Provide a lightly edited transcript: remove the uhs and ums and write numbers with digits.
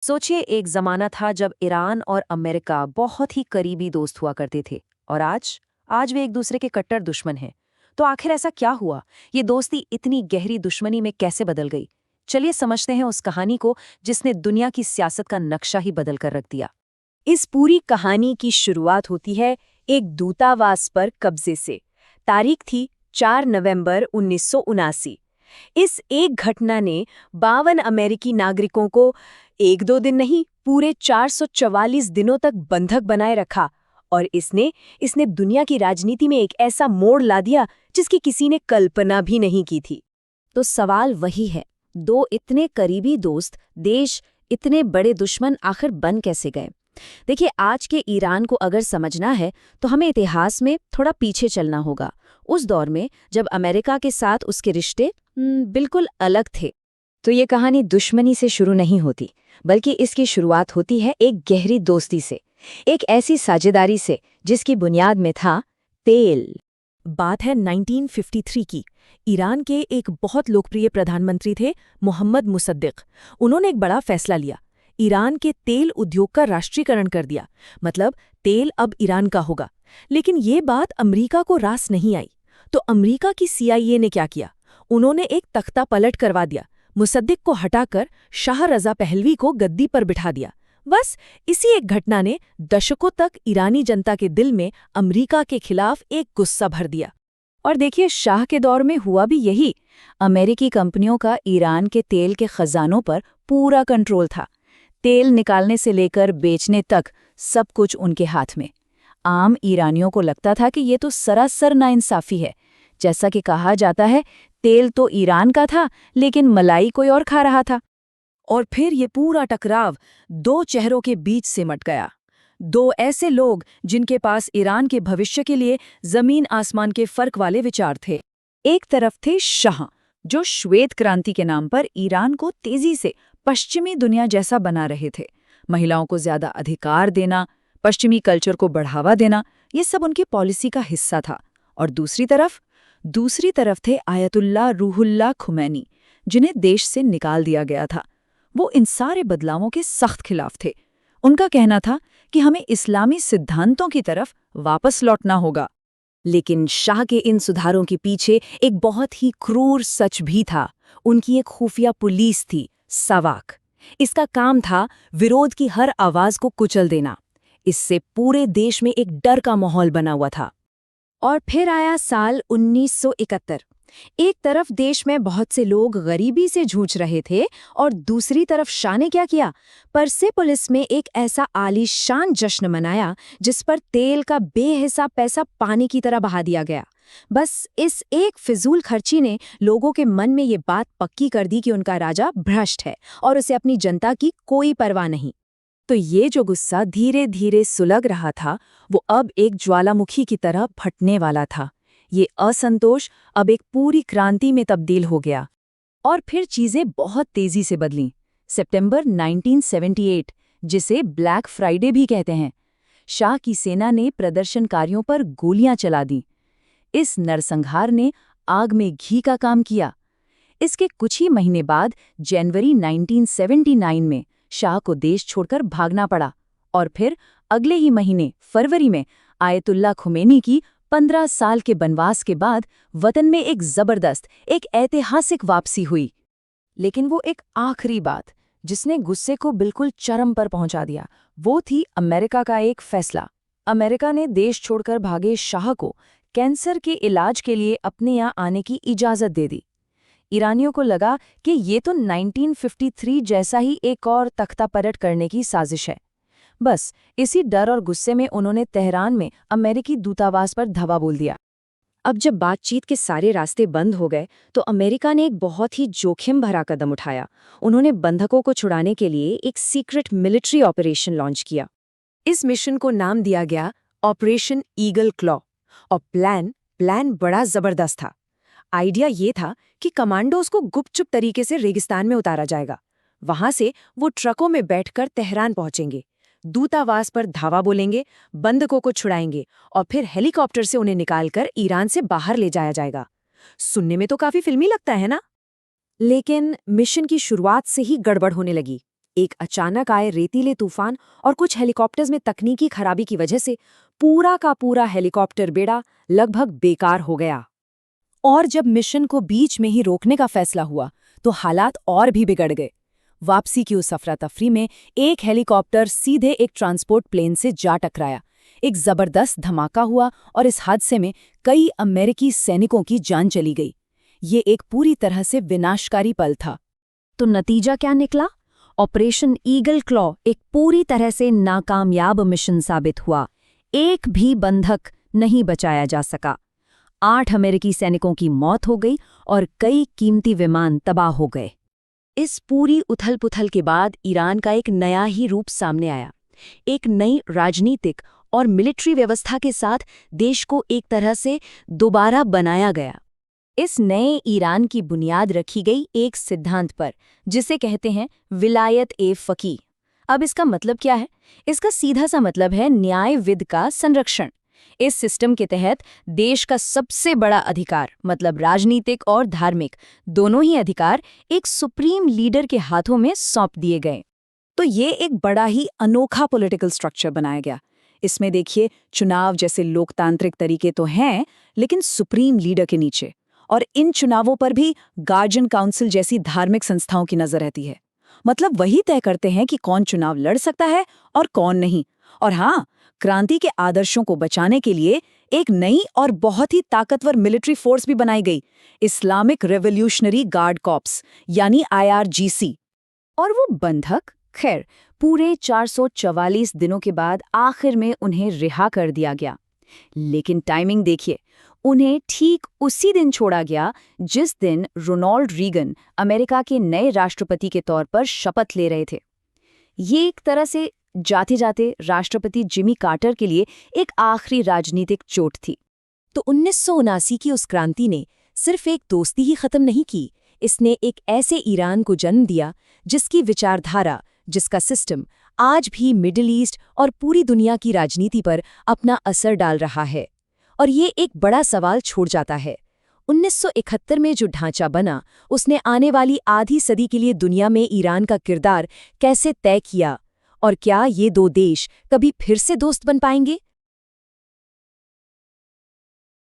सोचिए एक जमाना था जब ईरान और अमेरिका बहुत ही करीबी दोस्त हुआ करते थे और आज वे एक दूसरे के कट्टर दुश्मन हैं। तो आखिर ऐसा क्या हुआ? ये दोस्ती इतनी गहरी दुश्मनी में कैसे बदल गई? चलिए समझते हैं उस कहानी को जिसने दुनिया की सियासत का नक्शा ही बदल कर रख दिया। इस पूरी कहानी की शुरुआत होती है एक दूतावास पर कब्जे से। तारीख थी 4 नवंबर 1979। इस एक घटना ने 52 अमेरिकी नागरिकों को एक दो दिन नहीं पूरे 444 दिनों तक बंधक बनाए रखा और इसने इसने दुनिया की राजनीति में एक ऐसा मोड़ ला दिया जिसकी किसी ने कल्पना भी नहीं की थी। तो सवाल वही है, दो इतने करीबी दोस्त देश इतने बड़े दुश्मन आखिर बन कैसे गए? देखिए, आज के ईरान को अगर समझना है तो हमें इतिहास में थोड़ा पीछे चलना होगा, उस दौर में जब अमेरिका के साथ उसके रिश्ते बिल्कुल अलग थे। तो ये कहानी दुश्मनी से शुरू नहीं होती, बल्कि इसकी शुरुआत होती है एक गहरी दोस्ती से, एक ऐसी साझेदारी से जिसकी बुनियाद में था तेल। बात है 1953 की। ईरान के एक बहुत लोकप्रिय प्रधानमंत्री थे मोहम्मद मुसद्दिक। उन्होंने एक बड़ा फैसला लिया। ईरान के तेल उद्योग का राष्ट्रीयकरण कर दिया, मतलब तेल अब ईरान का होगा। लेकिन ये बात अमेरिका को रास नहीं आई। तो अमेरिका की CIA ने क्या किया? उन्होंने एक तख्ता पलट करवा दिया। मुसद्दिक को हटाकर शाह रज़ा पहलवी को गद्दी पर बिठा दिया। बस इसी एक घटना ने दशकों तक ईरानी जनता के दिल में अमेरिका के खिलाफ एक गुस्सा भर दिया। और देखिए, शाह के दौर में हुआ भी यही। अमेरिकी कंपनियों का ईरान के तेल के खजानों पर पूरा कंट्रोल था। तेल निकालने से लेकर बेचने तक सब कुछ उनके हाथ में। आम ईरानियों को लगता था कि ये तो सरासर नाइंसाफी है। जैसा कि कहा जाता है, तेल तो ईरान का था लेकिन मलाई कोई और खा रहा था। और फिर ये पूरा टकराव दो चेहरों के बीच सिमट गया। दो ऐसे लोग जिनके पास ईरान के भविष्य के लिए जमीन आसमान के फर्क वाले विचार थे। एक तरफ थे शाह, जो श्वेत क्रांति के नाम पर ईरान को तेजी से पश्चिमी दुनिया जैसा बना रहे थे। महिलाओं को ज्यादा अधिकार देना, पश्चिमी कल्चर को बढ़ावा देना, ये सब उनकी पॉलिसी का हिस्सा था। और दूसरी तरफ थे आयतुल्ला रूहुल्लाह खुमैनी, जिन्हें देश से निकाल दिया गया था। वो इन सारे बदलावों के सख्त खिलाफ थे। उनका कहना था कि हमें इस्लामी सिद्धांतों की तरफ वापस लौटना होगा। लेकिन शाह के इन सुधारों के पीछे एक बहुत ही क्रूर सच भी था। उनकी एक खुफिया पुलिस थी, सवाक। इसका काम था विरोध की हर आवाज को कुचल देना। इससे पूरे देश में एक डर का माहौल बना हुआ था। और फिर आया साल 1971। एक तरफ देश में बहुत से लोग गरीबी से जूझ रहे थे और दूसरी तरफ शाह ने क्या किया? परसेपोलिस में एक ऐसा आलीशान जश्न मनाया जिस पर तेल का बेहिसाब पैसा पानी की तरह बहा दिया गया। बस इस एक फिजूल खर्ची ने लोगों के मन में ये बात पक्की कर दी कि उनका राजा भ्रष्ट है और उसे अपनी जनता की कोई परवाह नहीं। तो ये जो गुस्सा धीरे धीरे सुलग रहा था, वो अब एक ज्वालामुखी की तरह फटने वाला था। ये असंतोष अब एक पूरी क्रांति में तब्दील हो गया। और फिर चीजें बहुत तेजी से बदलीं। सितंबर 1978, जिसे ब्लैक फ्राइडे भी कहते हैं, शाह की सेना ने प्रदर्शनकारियों पर गोलियां चला दीं। इस नरसंहार ने आग में घी का काम किया। इसके कुछ ही महीने बाद जनवरी 1979 में शाह को देश छोड़कर भागना पड़ा। और फिर अगले ही महीने फरवरी में आयतुल्ला खुमैनी की 15 साल के बनवास के बाद वतन में एक जबरदस्त, एक ऐतिहासिक वापसी हुई। लेकिन वो एक आखिरी बात जिसने गुस्से को बिल्कुल चरम पर पहुंचा दिया, वो थी अमेरिका का एक फैसला। अमेरिका ने देश छोड़कर भागे शाह को कैंसर के इलाज के लिए अपने यहाँ आने की इजाज़त दे दी। ईरानियों को लगा कि ये तो 1953 जैसा ही एक और तख्तापलट करने की साजिश है। बस इसी डर और गुस्से में उन्होंने तेहरान में अमेरिकी दूतावास पर धावा बोल दिया। अब जब बातचीत के सारे रास्ते बंद हो गए तो अमेरिका ने एक बहुत ही जोखिम भरा कदम उठाया। उन्होंने बंधकों को छुड़ाने के लिए एक सीक्रेट मिलिट्री ऑपरेशन लॉन्च किया। इस मिशन को नाम दिया गया ऑपरेशन ईगल क्लॉ। और प्लान बड़ा जबरदस्त था। आइडिया ये था कि कमांडोज को गुपचुप तरीके से रेगिस्तान में उतारा जाएगा। वहां से वो ट्रकों में बैठकर तेहरान पहुंचेंगे, दूतावास पर धावा बोलेंगे, बंधकों को छुड़ाएंगे और फिर हेलीकॉप्टर से उन्हें निकालकर ईरान से बाहर ले जाया जाएगा। सुनने में तो काफी फिल्मी लगता है ना? लेकिन मिशन की शुरुआत से ही गड़बड़ होने लगी। एक अचानक आए रेतीले तूफान और कुछ हेलीकॉप्टर्स में तकनीकी खराबी की वजह से पूरा का पूरा हेलीकॉप्टर बेड़ा लगभग बेकार हो गया। और जब मिशन को बीच में ही रोकने का फैसला हुआ तो हालात और भी बिगड़ गए। वापसी की उस अफरा-तफरी में एक हेलीकॉप्टर सीधे एक ट्रांसपोर्ट प्लेन से जा टकराया। एक जबरदस्त धमाका हुआ और इस हादसे में कई अमेरिकी सैनिकों की जान चली गई। ये एक पूरी तरह से विनाशकारी पल था। तो नतीजा क्या निकला? ऑपरेशन ईगल क्लॉ एक पूरी तरह से नाकामयाब मिशन साबित हुआ। एक भी बंधक नहीं बचाया जा सका। 8 अमेरिकी सैनिकों की मौत हो गई और कई कीमती विमान तबाह हो गए। इस पूरी उथल-पुथल के बाद ईरान का एक नया ही रूप सामने आया। एक नई राजनीतिक और मिलिट्री व्यवस्था के साथ देश को एक तरह से दोबारा बनाया गया। इस नए ईरान की बुनियाद रखी गई एक सिद्धांत पर, जिसे कहते हैं विलायत-ए-फ़क़ीह। अब इसका मतलब क्या है? इसका सीधा सा मतलब है न्याय विद का संरक्षण। इस सिस्टम के तहत देश का सबसे बड़ा अधिकार, मतलब राजनीतिक और धार्मिक, दोनों ही अधिकार एक सुप्रीम लीडर के हाथों में सौंप दिए गए। तो ये एक बड़ा ही अनोखा पॉलिटिकल स्ट्रक्चर बनाया गया। इसमें देखिए, चुनाव जैसे लोकतांत्रिक तरीके तो हैं, लेकिन सुप्रीम लीडर के नीचे, और इन चुनावों पर भी गार्जियन काउंसिल जैसी धार्मिक संस्थाओं की नजर रहती है। मतलब वही तय करते हैं कि कौन चुनाव लड़ सकता है और कौन नहीं। और हाँ, क्रांति के आदर्शों को बचाने के लिए एक नई और बहुत ही ताकतवर मिलिट्री फोर्स भी बनाई गई, इस्लामिक रेवोल्यूशनरी गार्ड कॉर्प्स यानी IRGC। और वो बंधक, खैर, पूरे 444 दिनों के बाद आखिर में उन्हें रिहा कर दिया गया। लेकिन टाइमिंग देखिए, उन्हें ठीक उसी दिन छोड़ा गया जिस दिन रोनाल्ड रीगन अमेरिका के नए राष्ट्रपति के तौर पर शपथ ले रहे थे। ये एक तरह से जाते जाते राष्ट्रपति जिमी कार्टर के लिए एक आखिरी राजनीतिक चोट थी। तो 1979 की उस क्रांति ने सिर्फ एक दोस्ती ही खत्म नहीं की, इसने एक ऐसे ईरान को जन्म दिया जिसकी विचारधारा, जिसका सिस्टम आज भी मिडिल ईस्ट और पूरी दुनिया की राजनीति पर अपना असर डाल रहा है। और ये एक बड़ा सवाल छोड़ जाता है, 1971 में जो ढांचा बना, उसने आने वाली आधी सदी के लिए दुनिया में ईरान का किरदार कैसे तय किया? और क्या ये दो देश कभी फिर से दोस्त बन पाएंगे?